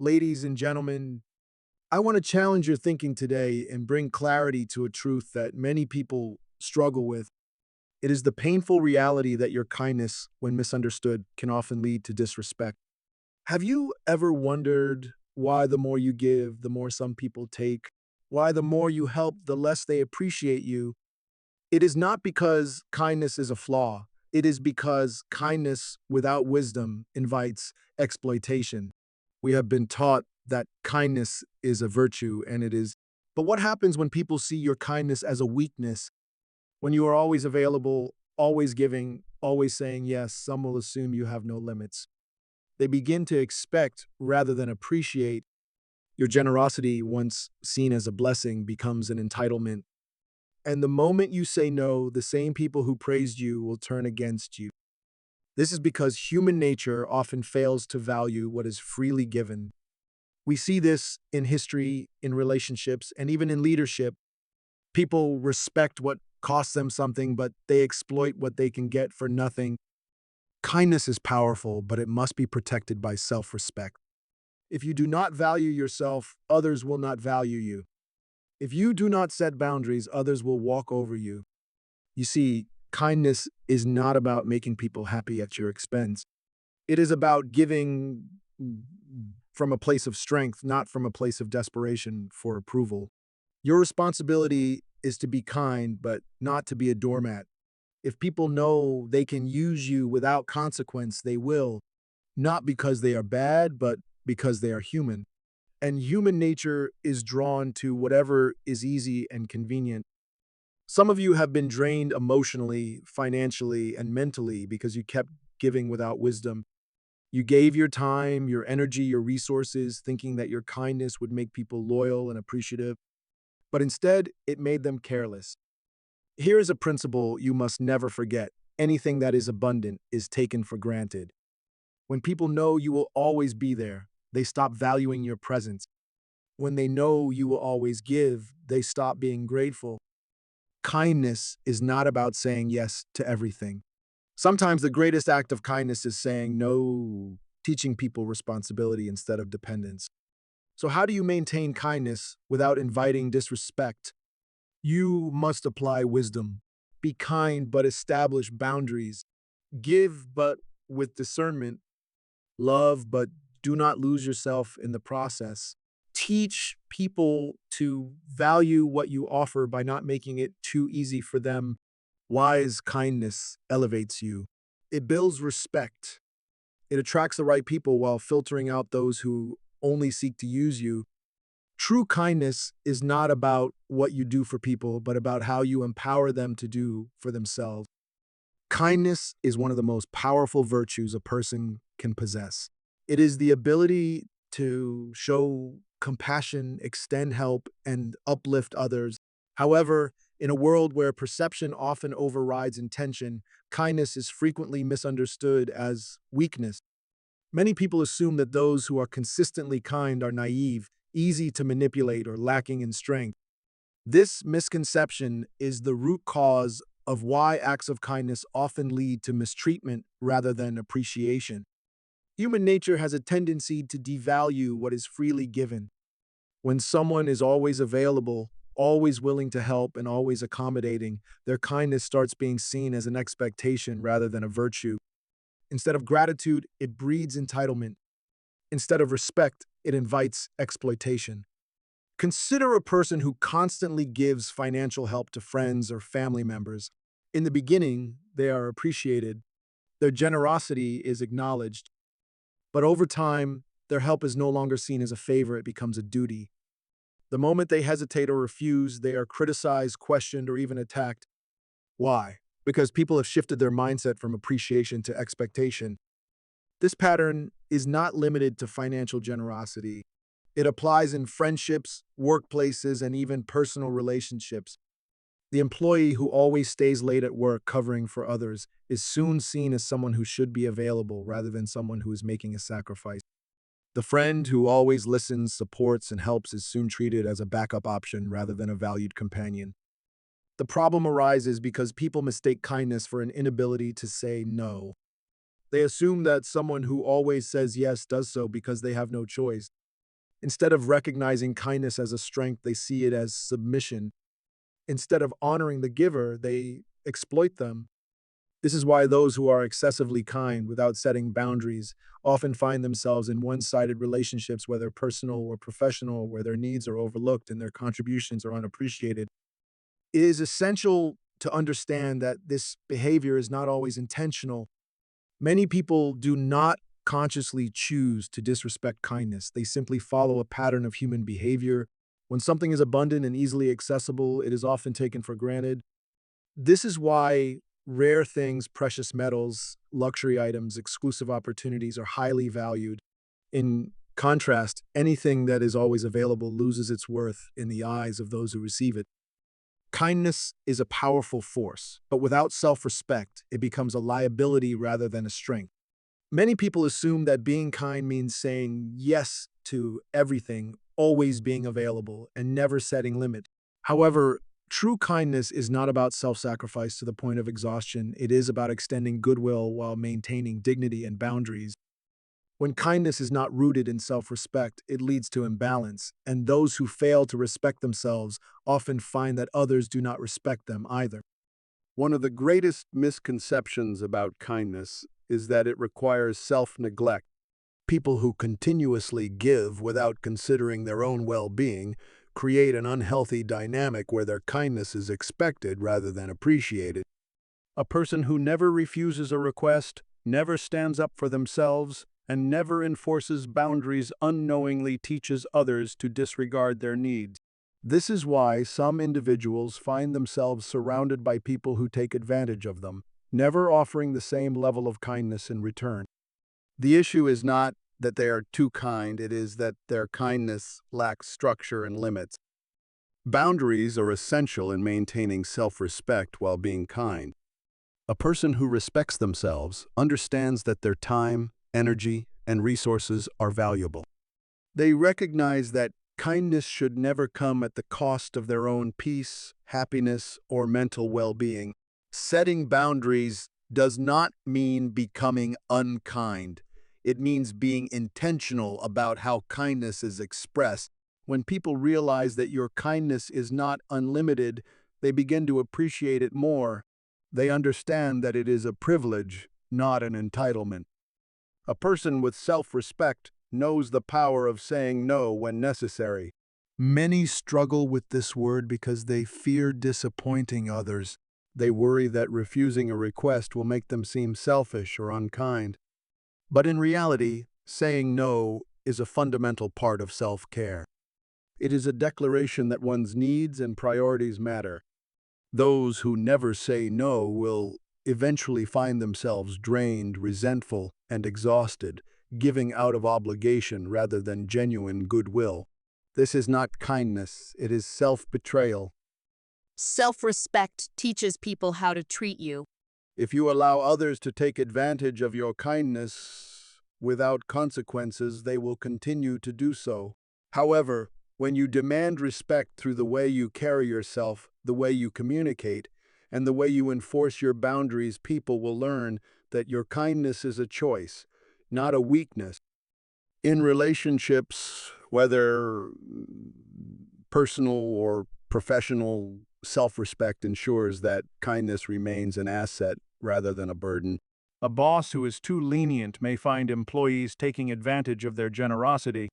Ladies and gentlemen, I want to challenge your thinking today and bring clarity to a truth that many people struggle with. It is the painful reality that your kindness, when misunderstood, can often lead to disrespect. Have you ever wondered why the more you give, the more some people take? Why the more you help, the less they appreciate you? It is not because kindness is a flaw. It is because kindness without wisdom invites exploitation. We have been taught that kindness is a virtue, and it is. But what happens when people see your kindness as a weakness? When you are always available, always giving, always saying yes, some will assume you have no limits. They begin to expect rather than appreciate. Your generosity, once seen as a blessing, becomes an entitlement. And the moment you say no, the same people who praised you will turn against you. This is because human nature often fails to value what is freely given. We see this in history, in relationships, and even in leadership. People respect what costs them something, but they exploit what they can get for nothing. Kindness is powerful, but it must be protected by self respect. If you do not value yourself, others will not value you. If you do not set boundaries, others will walk over you. You see, kindness is not about making people happy at your expense. It is about giving from a place of strength, not from a place of desperation for approval. Your responsibility is to be kind, but not to be a doormat. If people know they can use you without consequence, they will, not because they are bad, but because they are human. And human nature is drawn to whatever is easy and convenient. Some of you have been drained emotionally, financially, and mentally because you kept giving without wisdom. You gave your time, your energy, your resources, thinking that your kindness would make people loyal and appreciative, but instead, it made them careless. Here is a principle you must never forget: anything that is abundant is taken for granted. When people know you will always be there, they stop valuing your presence. When they know you will always give, they stop being grateful. Kindness is not about saying yes to everything. Sometimes the greatest act of kindness is saying no, teaching people responsibility instead of dependence. So, how do you maintain kindness without inviting disrespect? You must apply wisdom. Be kind, but establish boundaries. Give, but with discernment. Love, but do not lose yourself in the process. Teach people to value what you offer by not making it too easy for them. Wise kindness elevates you. It builds respect. It attracts the right people while filtering out those who only seek to use you. True kindness is not about what you do for people, but about how you empower them to do for themselves. Kindness is one of the most powerful virtues a person can possess. It is the ability to show compassion, extend help, and uplift others. However, in a world where perception often overrides intention, kindness is frequently misunderstood as weakness. Many people assume that those who are consistently kind are naive, easy to manipulate, or lacking in strength. This misconception is the root cause of why acts of kindness often lead to mistreatment rather than appreciation. Human nature has a tendency to devalue what is freely given. When someone is always available, always willing to help, and always accommodating, their kindness starts being seen as an expectation rather than a virtue. Instead of gratitude, it breeds entitlement. Instead of respect, it invites exploitation. Consider a person who constantly gives financial help to friends or family members. In the beginning, they are appreciated, their generosity is acknowledged, but over time, their help is no longer seen as a favor, it becomes a duty. The moment they hesitate or refuse, they are criticized, questioned, or even attacked. Why? Because people have shifted their mindset from appreciation to expectation. This pattern is not limited to financial generosity. It applies in friendships, workplaces, and even personal relationships. The employee who always stays late at work covering for others is soon seen as someone who should be available rather than someone who is making a sacrifice. The friend who always listens, supports, and helps is soon treated as a backup option rather than a valued companion. The problem arises because people mistake kindness for an inability to say no. They assume that someone who always says yes does so because they have no choice. Instead of recognizing kindness as a strength, they see it as submission. Instead of honoring the giver, they exploit them. This is why those who are excessively kind without setting boundaries often find themselves in one-sided relationships, whether personal or professional, where their needs are overlooked and their contributions are unappreciated. It is essential to understand that this behavior is not always intentional. Many people do not consciously choose to disrespect kindness. They simply follow a pattern of human behavior. When something is abundant and easily accessible, it is often taken for granted. This is why rare things, precious metals, luxury items, exclusive opportunities are highly valued. In contrast, anything that is always available loses its worth in the eyes of those who receive it. Kindness is a powerful force, but without self-respect, it becomes a liability rather than a strength. Many people assume that being kind means saying yes to everything, always being available, and never setting limits. However, true kindness is not about self-sacrifice to the point of exhaustion. It is about extending goodwill while maintaining dignity and boundaries. When kindness is not rooted in self-respect, it leads to imbalance, and those who fail to respect themselves often find that others do not respect them either. One of the greatest misconceptions about kindness is that it requires self-neglect. People who continuously give without considering their own well-being create an unhealthy dynamic where their kindness is expected rather than appreciated. A person who never refuses a request, never stands up for themselves, and never enforces boundaries unknowingly teaches others to disregard their needs. This is why some individuals find themselves surrounded by people who take advantage of them, never offering the same level of kindness in return. The issue is not that they are too kind, it is that their kindness lacks structure and limits. Boundaries are essential in maintaining self-respect while being kind. A person who respects themselves understands that their time, energy, and resources are valuable. They recognize that kindness should never come at the cost of their own peace, happiness, or mental well-being. Setting boundaries does not mean becoming unkind. It means being intentional about how kindness is expressed. When people realize that your kindness is not unlimited, they begin to appreciate it more. They understand that it is a privilege, not an entitlement. A person with self-respect knows the power of saying no when necessary. Many struggle with this word because they fear disappointing others. They worry that refusing a request will make them seem selfish or unkind. But in reality, saying no is a fundamental part of self-care. It is a declaration that one's needs and priorities matter. Those who never say no will eventually find themselves drained, resentful, and exhausted, giving out of obligation rather than genuine goodwill. This is not kindness, it is self-betrayal. Self-respect teaches people how to treat you. If you allow others to take advantage of your kindness without consequences, they will continue to do so. However, when you demand respect through the way you carry yourself, the way you communicate, and the way you enforce your boundaries, people will learn that your kindness is a choice, not a weakness. In relationships, whether personal or professional, self-respect ensures that kindness remains an asset rather than a burden. A boss who is too lenient may find employees taking advantage of their generosity.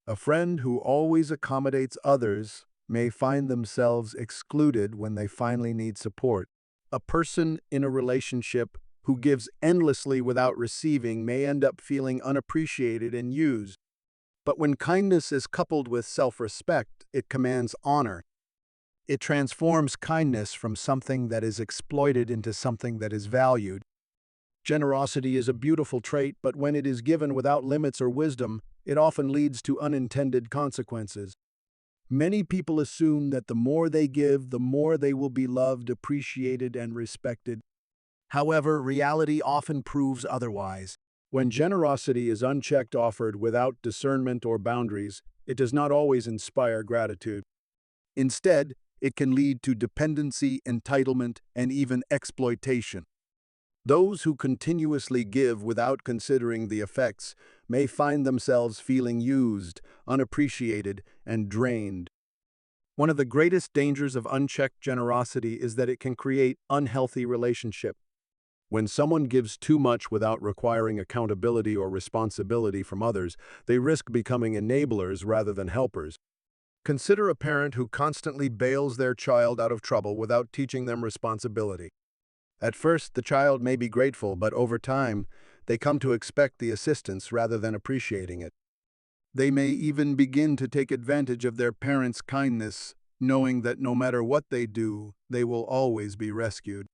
A friend who always accommodates others may find themselves excluded when they finally need support. A person in a relationship who gives endlessly without receiving may end up feeling unappreciated and used. But when kindness is coupled with self-respect, it commands honor. It transforms kindness from something that is exploited into something that is valued. Generosity is a beautiful trait, but when it is given without limits or wisdom, it often leads to unintended consequences. Many people assume that the more they give, the more they will be loved, appreciated, and respected. However, reality often proves otherwise. When generosity is unchecked, offered without discernment or boundaries, it does not always inspire gratitude. Instead, it can lead to dependency, entitlement, and even exploitation. Those who continuously give without considering the effects may find themselves feeling used, unappreciated, and drained. One of the greatest dangers of unchecked generosity is that it can create unhealthy relationships. When someone gives too much without requiring accountability or responsibility from others, they risk becoming enablers rather than helpers. Consider a parent who constantly bails their child out of trouble without teaching them responsibility. At first, the child may be grateful, but over time, they come to expect the assistance rather than appreciating it. They may even begin to take advantage of their parents' kindness, knowing that no matter what they do, they will always be rescued.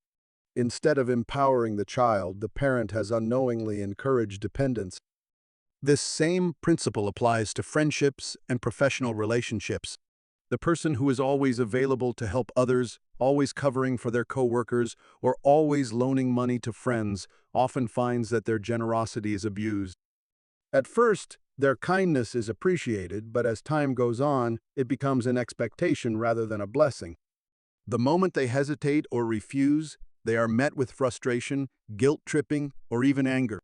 Instead of empowering the child, the parent has unknowingly encouraged dependence. This same principle applies to friendships and professional relationships. The person who is always available to help others, always covering for their coworkers, or always loaning money to friends often finds that their generosity is abused. At first, their kindness is appreciated, but as time goes on, it becomes an expectation rather than a blessing. The moment they hesitate or refuse, they are met with frustration, guilt-tripping, or even anger.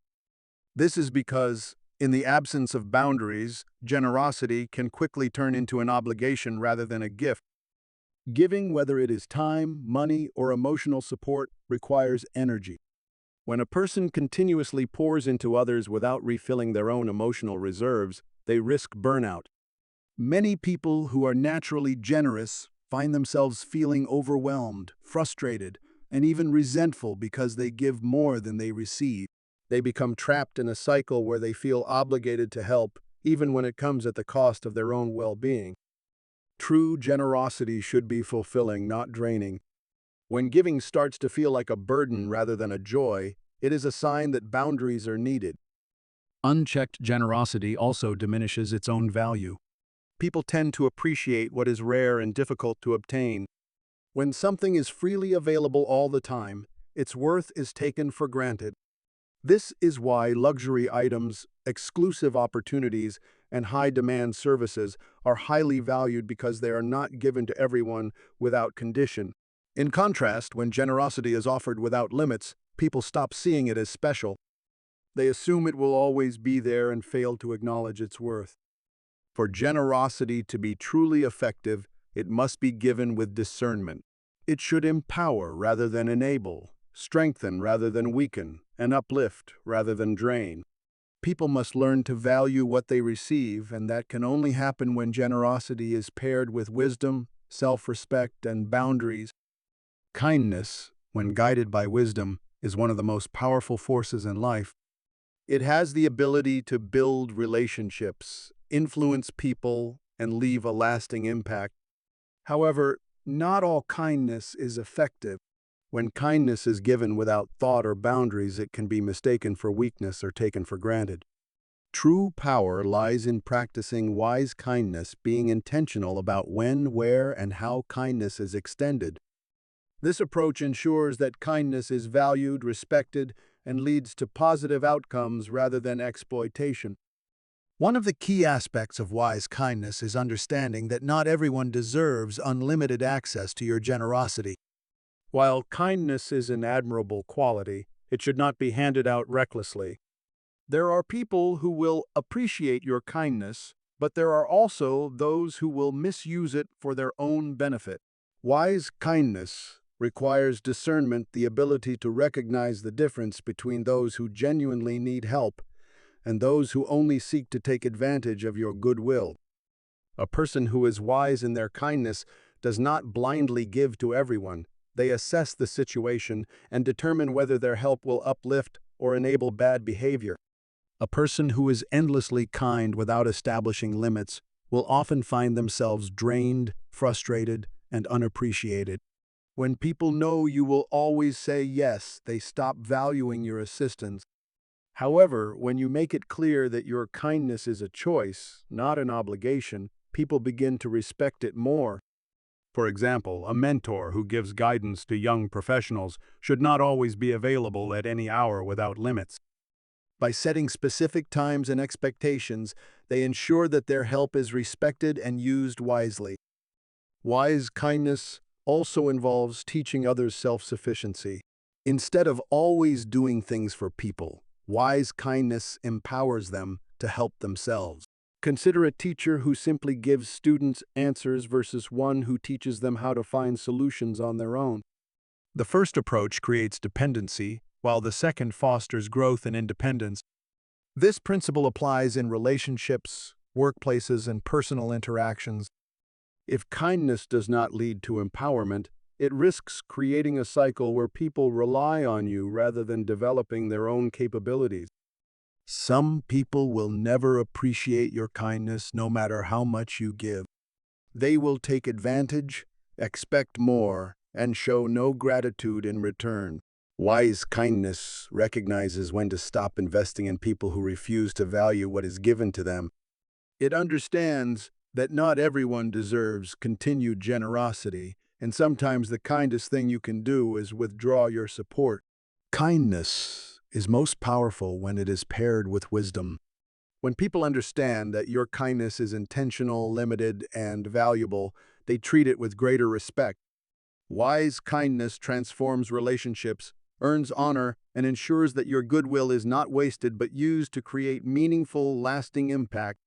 This is because, in the absence of boundaries, generosity can quickly turn into an obligation rather than a gift. Giving, whether it is time, money, or emotional support, requires energy. When a person continuously pours into others without refilling their own emotional reserves, they risk burnout. Many people who are naturally generous find themselves feeling overwhelmed, frustrated, and even resentful because they give more than they receive. They become trapped in a cycle where they feel obligated to help, even when it comes at the cost of their own well-being. True generosity should be fulfilling, not draining. When giving starts to feel like a burden rather than a joy, it is a sign that boundaries are needed. Unchecked generosity also diminishes its own value. People tend to appreciate what is rare and difficult to obtain. When something is freely available all the time, its worth is taken for granted. This is why luxury items, exclusive opportunities, and high-demand services are highly valued, because they are not given to everyone without condition. In contrast, when generosity is offered without limits, people stop seeing it as special. They assume it will always be there and fail to acknowledge its worth. For generosity to be truly effective, it must be given with discernment. It should empower rather than enable, strengthen rather than weaken, and uplift rather than drain. People must learn to value what they receive, and that can only happen when generosity is paired with wisdom, self-respect, and boundaries. Kindness, when guided by wisdom, is one of the most powerful forces in life. It has the ability to build relationships, influence people, and leave a lasting impact. However, not all kindness is effective. When kindness is given without thought or boundaries, it can be mistaken for weakness or taken for granted. True power lies in practicing wise kindness, being intentional about when, where, and how kindness is extended. This approach ensures that kindness is valued, respected, and leads to positive outcomes rather than exploitation. One of the key aspects of wise kindness is understanding that not everyone deserves unlimited access to your generosity. While kindness is an admirable quality, it should not be handed out recklessly. There are people who will appreciate your kindness, but there are also those who will misuse it for their own benefit. Wise kindness requires discernment, the ability to recognize the difference between those who genuinely need help and those who only seek to take advantage of your goodwill. A person who is wise in their kindness does not blindly give to everyone. They assess the situation and determine whether their help will uplift or enable bad behavior. A person who is endlessly kind without establishing limits will often find themselves drained, frustrated, and unappreciated. When people know you will always say yes, they stop valuing your assistance. However, when you make it clear that your kindness is a choice, not an obligation, people begin to respect it more. For example, a mentor who gives guidance to young professionals should not always be available at any hour without limits. By setting specific times and expectations, they ensure that their help is respected and used wisely. Wise kindness also involves teaching others self-sufficiency. Instead of always doing things for people, wise kindness empowers them to help themselves. Consider a teacher who simply gives students answers versus one who teaches them how to find solutions on their own. The first approach creates dependency, while the second fosters growth and independence. This principle applies in relationships, workplaces, and personal interactions. If kindness does not lead to empowerment, it risks creating a cycle where people rely on you rather than developing their own capabilities. Some people will never appreciate your kindness no matter how much you give. They will take advantage, expect more, and show no gratitude in return. Wise kindness recognizes when to stop investing in people who refuse to value what is given to them. It understands that not everyone deserves continued generosity, and sometimes the kindest thing you can do is withdraw your support. Kindness is most powerful when it is paired with wisdom. When people understand that your kindness is intentional, limited, and valuable, they treat it with greater respect. Wise kindness transforms relationships, earns honor, and ensures that your goodwill is not wasted but used to create meaningful, lasting impact.